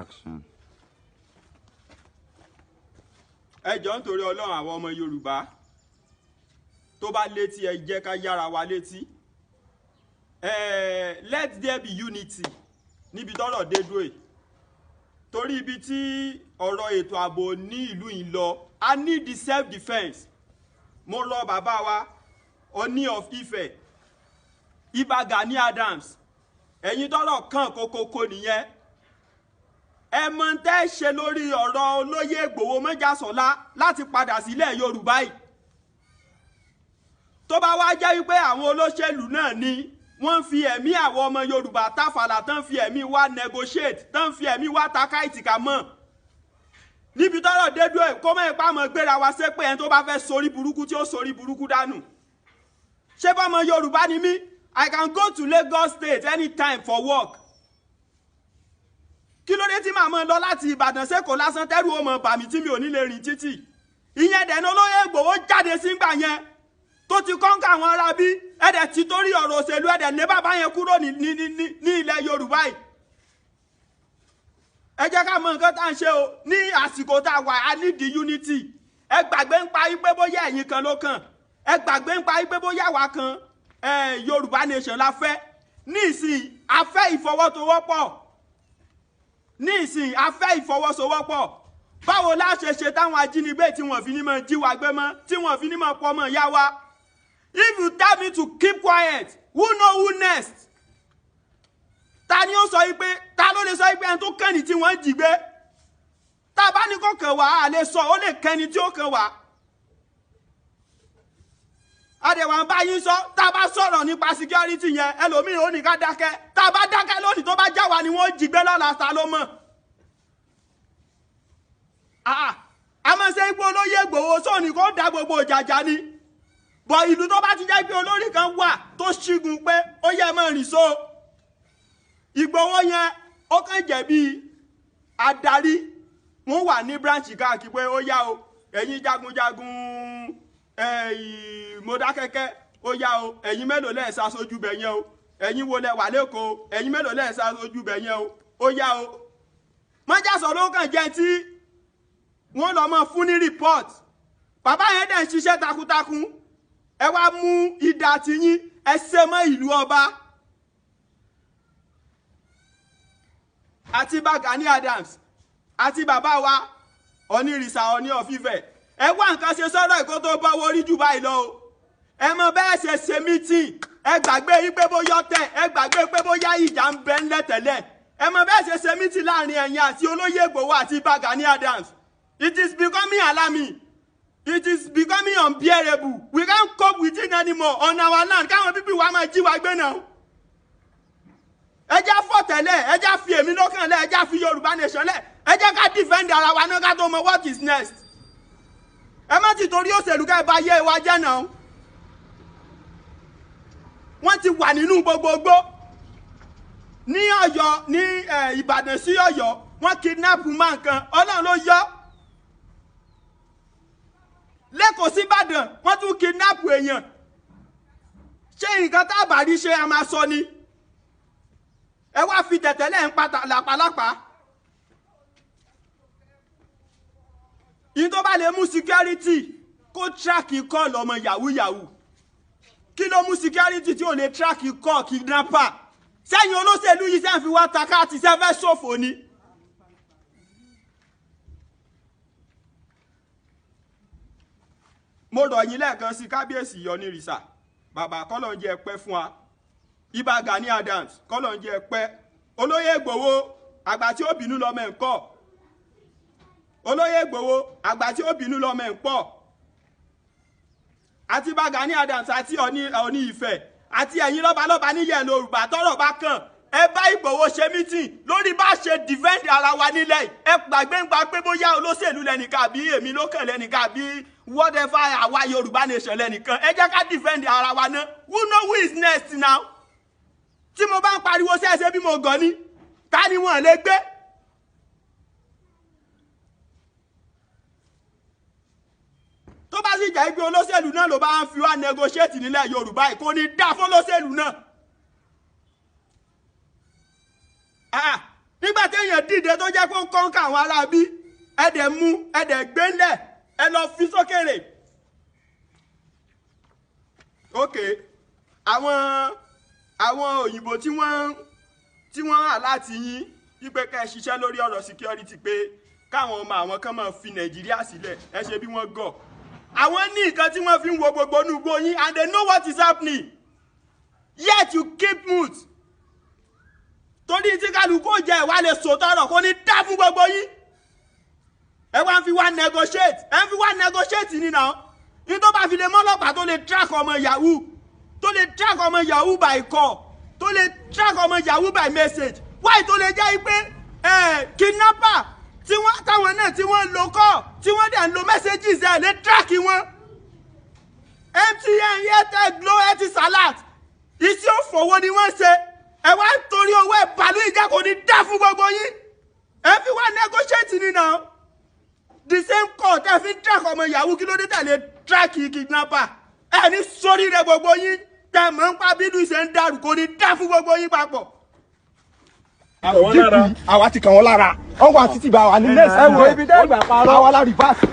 Action. Ẹ jọ̀ọ́ nítorí Ọlọ́run àwọn ọmọ Yorùbá tó bá létí ẹ jẹ́ ká yára wa létí. Let there be unity níbi tọ́rọ̀ dé dúró yìí. Torí ibi tí ọ̀rọ̀ ètò ààbò ní ìlú yìí lọ, I need the self defence. Mo rọ bàbá wa Ọọ̀ni of Ifẹ̀, Ìbà Gani Adams, ẹ̀yin tọ́rọ̀ kàn kókókó nìyẹn. Ẹ mọ̀ tẹ́ ṣe lórí ọ̀rọ̀ olóyè Ìgbòho Mọ́jàsọ́lá láti padà sílẹ̀ Yorùbá yìí. Tó bá wá jẹ́ wípé àwọn olóṣèlú náà ni wọ́n fi ẹ̀mí àwọn ọmọ Yorùbá táfàlà tán fi ẹ̀mí wá negotiate tán fi ẹ̀mí wá takáìtì ká mọ̀. Níbi tọ́rọ̀ dédú ẹ̀ kó mọ̀ ipá mọ̀ gbéra wa ṣe pé ẹni tó bá fẹ́ sorí burúkú tí ó sorí burúkú dànù. Ṣé bọ́mọ Yorùbá ni mí? I can go to Lagos State anytime for work. Kí ló dé tí màá mọ̀ lọ láti Ìbàdàn sẹ́kọ̀ọ́ lásán tẹ́rù ó mọ̀ bà mí tí mi ò ní lè rìn títì. Ìyẹn dẹ̀ ní olóyè Ìgbòho jáde sígbà yẹn tó ti kọ́ńkà àwọn ará bí ẹ̀dẹ̀ ti torí ọ̀rọ̀ òṣèlú ẹ̀dẹ̀ lé bàbá yẹn kúrò ní ilẹ̀ Yorùbá yìí. Ẹ jẹ́ ká mọ̀ nǹkan tá à ń ṣe o ní àsìkò tá a wà I need the unity. Ẹ gbàgbé ń pa ipé bóyá ẹ̀yin kan ló kàn. Ẹ gbàgbé ń pa ipé bóyá wa kan Yorùbá nation la fẹ́. Ní ìsìn a fẹ́ ìfọwọ́sowọ́pọ̀. Ní ìsìn a fẹ́ ìfọwọ́sowọ́pọ̀. Báwo la ṣe ṣe táwọn ajínigbé tí wọ́n fi ní mọ̀ jí wa gbé mọ́ tí wọ́n fi ní mọ̀ pọ̀ mọ́ yá wa. If you tell me to keep quiet, who know who next? Ta ni ó sọ wípé ta ló lè sọ wípé ẹni tó kẹ́ni tí wọ́n jí gbé? Tá bá ní kó kàn wá a lè sọ ó lè kẹ́ni tí ó kàn wá. Adẹ̀wà ń bá yín sọ tá bá sọ̀rọ̀ nípa security yẹn ẹlòmíì ó ní ká dákẹ́. Tá bá dákẹ́ lónìí tó bá já wa ni wọ́n jí gbé lọ́la ta ló mọ̀. A máa ṣe ipò olóyè Ìgbòho sóòní kó dá gbogbo ìjàjà ni. Bọ̀ ìlú tó bá ti jẹ́ pé olórí kan wà tó ṣígun pé ó yẹ mọ́ rìn so. Ìgbòho yẹn ó kàn jẹ́ bí adarí wọ́n wà ní branch káàkiri pé ó yá o ẹ̀yin jagunjagun Mọdákẹ́kẹ́ ó yá o ẹ̀yin mélòó lẹ́ẹ̀ sá sójú bẹ̀ yẹn o ẹ̀yin wo lẹ wà lẹ́kọ̀ọ́ ẹ̀yin mélòó lẹ́ẹ̀ sá sójú bẹ̀ yẹn o ó yá o. Mọ́jàsọ́ ló kàn jẹ́ tí wọ́n lọ mọ́ fún ní report. Bàbá yẹn dẹ̀ ń ṣiṣẹ́ takuntakun. Ẹ wá mú idà tiyín ẹ ṣe mọ́ ìlú ọba. Àti Ìbà Gani Adams àti bàbá wa Onírìṣà Ọọ̀ni of Ifẹ̀. Ẹ wá nǹkan ṣe sọ́rọ̀ ìkó tó bá wọrí jù báyìí lọ o. Ẹ mọ bẹ́ẹ̀ ṣe ṣe meeting. Ẹ gbàgbé yí pé bóyá tẹ̀ ẹ gbàgbé pé bóyá ìjà ń bẹ ńlẹ̀ tẹ́lẹ̀. Ẹ mọ bẹ́ẹ̀ ṣe ṣe meeting láàrin ẹ̀yin àti olóyè Ìgbòho àti Ìbà Gani Adams. It is becoming alarming. It is becoming unbearable. We can't cope with it anymore on our land. Káwọn people wa máa jí wa gbé náà. Ẹ jẹ́ fọ́ tẹ́lẹ̀, ẹ jẹ́ fi èmi lọ́kàn lẹ̀, ẹ jẹ́ fi Yorùbá nation lẹ̀, ẹ jẹ́ ká defend ara wa náà ká tó mọ what is next. Ẹ má ti torí òṣèlú ká ẹ bá yé wa jẹ́ náà. Wọ́n ti wà nínú gbogbogbò. Ní Ọ̀yọ́, ní Ìbàdàn sí Ọ̀yọ́, wọ́n kidnap man kan, Ọlọ́run ló yọ. Lẹ́kọ̀ọ́ sí Ìbàdàn wọ́n tún kidnap èèyàn. Ṣé nǹkan tá bá rí ṣe a máa sọ ni? Ẹ wá fi tẹ̀tẹ̀lẹ̀ ń pa làpàlápà. Ìyí tó bá lè mú security kó track call ọmọ yahoo yahoo. Kí ló mú security tí ò lè track call kidnapper? Sẹ́yìn olóṣèlú yìí sẹ́yìn fi wá takáàtì sẹ́fẹ́ ṣòfò ni. Mo rọ̀ yín lẹ́ẹ̀kan sí kábíyèsí Onírìṣà bàbá kọ́lọ̀ ń jẹ́ pẹ́ fún wa. Ìbà Gani Adams kọ́lọ̀ ń jẹ́ pẹ́. Olóyè Ìgbòho àgbà tí ó bínú lọ́mọ ẹ̀ ń pọ̀. Olóyè Ìgbòho àgbà tí ó bínú lọ́mọ ẹ̀ ń pọ̀. Àti Ìbà Gani Adams àti Ọọ̀ni Ifẹ̀ àti ẹ̀yin lọ́balọ́ba nílẹ̀ Yorùbá tọ́rọ̀ bá kàn. Ẹ bá Ìgbòho ṣe meeting lórí bá ṣe defend ara wa nílẹ̀. Ẹ gbàgbé ń gba pé bóyá olóṣèlú lẹ́nìkan àbí èmi lókàn lẹ́nìkan àbí whatever àwa Yorùbá nation lẹ́nìkan. Ẹ jẹ́ ká defend ara wa náà. Who know who is next now? Tí mo bá ń pariwo ṣẹ́ṣẹ́ bí mo gàn ní, ta ni wọ́n lè gbé? Tó bá sì jẹ́ pé olóṣèlú náà ló bá ń fi wá negotiate nílẹ̀ Yorùbá kò ní dá fún olóṣèlú náà. nígbà téèyàn dìde tó jẹ́ pé ó ń kọ́ńkà àwọn aráabí ẹ̀dẹ̀ mú ẹ̀dẹ̀ gbélẹ̀ ẹ lọ fi sókèrè. ok àwọn òyìnbó tí wọ́n hà láti yín wípé ká ẹ ṣiṣẹ́ lórí ọ̀rọ̀ security pé káwọn ọmọ àwọn kan máa fi Nàìjíríà sílẹ̀ ẹ ṣe bí wọ́n gọ̀. àwọn ní nǹkan tí wọ́n fi ń wo gbogbo inú yín and they know what is happening yet you keep mute. torí tí kálukú jẹ́ ìwà lè sòtọ́ ọ̀rọ̀ kò ní dá fún gbogbo yín. ẹ wá ń fi wá negotiate ẹ ń fi wá negotiate ni náà ní tó bá fi lè mọ́lọ́pàá tó lè track ọmọ yahoo tó lè track ọmọ yahoo by call tó lè track ọmọ yahoo by message why tó lè jẹ́ pé kidnapper tí wọ́n táwọn náà tí wọ́n lo call tí wọ́n dẹ̀ ń lo messages ẹ̀ lè track wọn. MTN Airtel Glo Etisalat iṣẹ́ òfòwò ni wọ́n ṣe ẹ wá ń torí owó ẹ̀ bàálù ìjà kò ní dá fún gbogbo yín ẹ fi wá negotiate ni náà the same court ẹ fi track ọmọ yahoo kí ló dé tẹ̀lé track kidnapper ẹ ní sórí rẹ gbogbo yín tẹ mọ̀ ń pa bídùn ṣe ń dàrú kò ní dá fún gbogbo yín papọ̀. àwa ti kàn wọ́n lára wọ́n wà títí bá wa ní next ẹ̀wọ̀n ibi dẹ́gbà parọ́ àwa la reverse.